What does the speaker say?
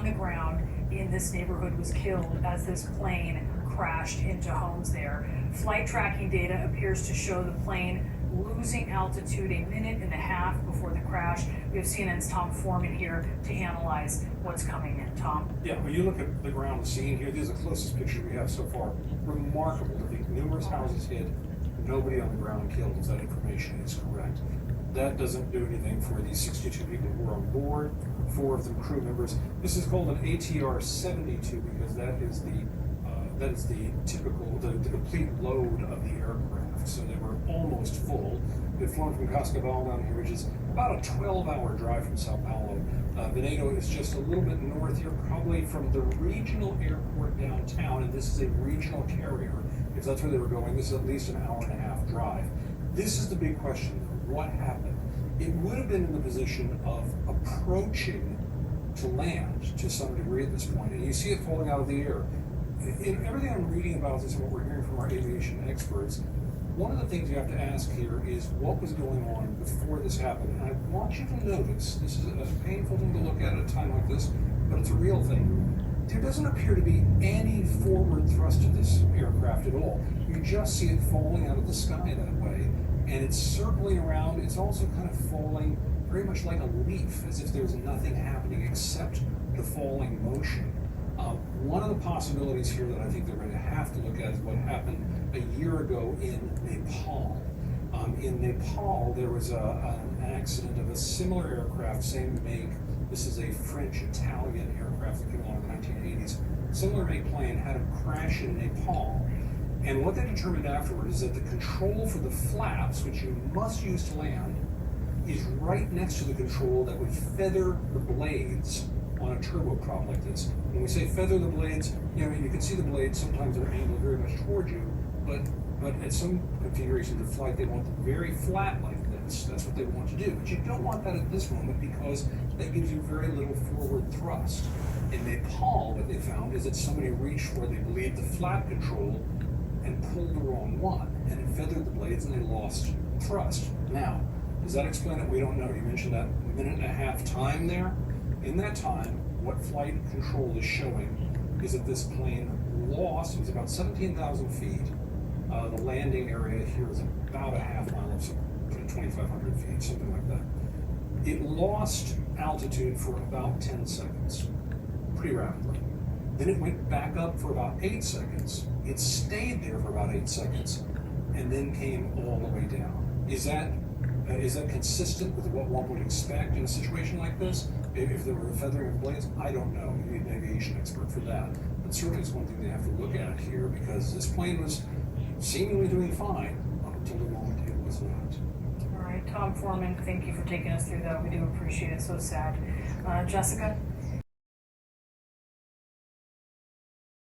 on the ground in this neighborhood was killed as this plane crashed into homes there. Flight tracking data appears to show the plane losing altitude a minute and a half before the crash. We have CNN's Tom Foreman here to analyze what's coming in. Tom? Yeah, when you look at the ground scene here, this is the closest picture we have so far. Remarkable to think numerous houses hit, nobody on the ground killed, if that information is correct. That doesn't do anything for the 62 people who were on board, 4 of them crew members. This is called an ATR 72 because that is the typical, the complete load of the aircraft. So they were almost full. They'd flown from Cascavel down here, which is about a 12-hour drive from Sao Paulo. Veneto is just a little bit north here, probably from the regional airport downtown, and this is a regional carrier. If that's where they were going, this is at least an hour and a half drive. This is the big question, though. What happened? It would have been in the position of approaching to land to some degree at this point, and you see it falling out of the air. In everything I'm reading about this and what we're hearing from our aviation experts, one of the things you have to ask here is what was going on before this happened. And I want you to notice, this is a painful thing to look at a time like this, but it's a real thing. There doesn't appear to be any forward thrust of this aircraft at all. You just see it falling out of the sky that way, and it's circling around. It's also kind of falling very much like a leaf, as if there's nothing happening except the falling motion. One of the possibilities here that I think they're going to have to look at is what happened a year ago in Nepal. In Nepal, there was an accident of a similar aircraft, same make. This is a French-Italian aircraft that came along in the 1980s. Similar make plane had a crash in Nepal. And what they determined afterward is that the control for the flaps, which you must use to land, is right next to the control that would feather the blades on a turboprop like this. When we say feather the blades, you can see the blades, sometimes they're angled very much toward you, but at some configurations of flight, they want them very flat like this. That's what they want to do. But you don't want that at this moment because that gives you very little forward thrust. In Nepal, what they found is that somebody reached for, they believed, the flap control and pulled the wrong one, and it feathered the blades and they lost thrust. Now, does that explain it? We don't know. You mentioned that minute and a half time there. In that time, what flight control is showing is that this plane lost, it was about 17,000 feet. The landing area here is about a half mile, so 2,500 feet, something like that. It lost altitude for about 10 seconds, pretty rapidly. Then it went back up for about 8 seconds. It stayed there for about 8 seconds, and then came all the way down. Is that consistent with what one would expect in a situation like this? If there were a feathering of blades, I don't know. You need an aviation expert for that. But certainly it's one thing they have to look at here because this plane was seemingly doing fine up until the moment it was not. All right, Tom Foreman, thank you for taking us through that. We do appreciate it. So sad. Jessica?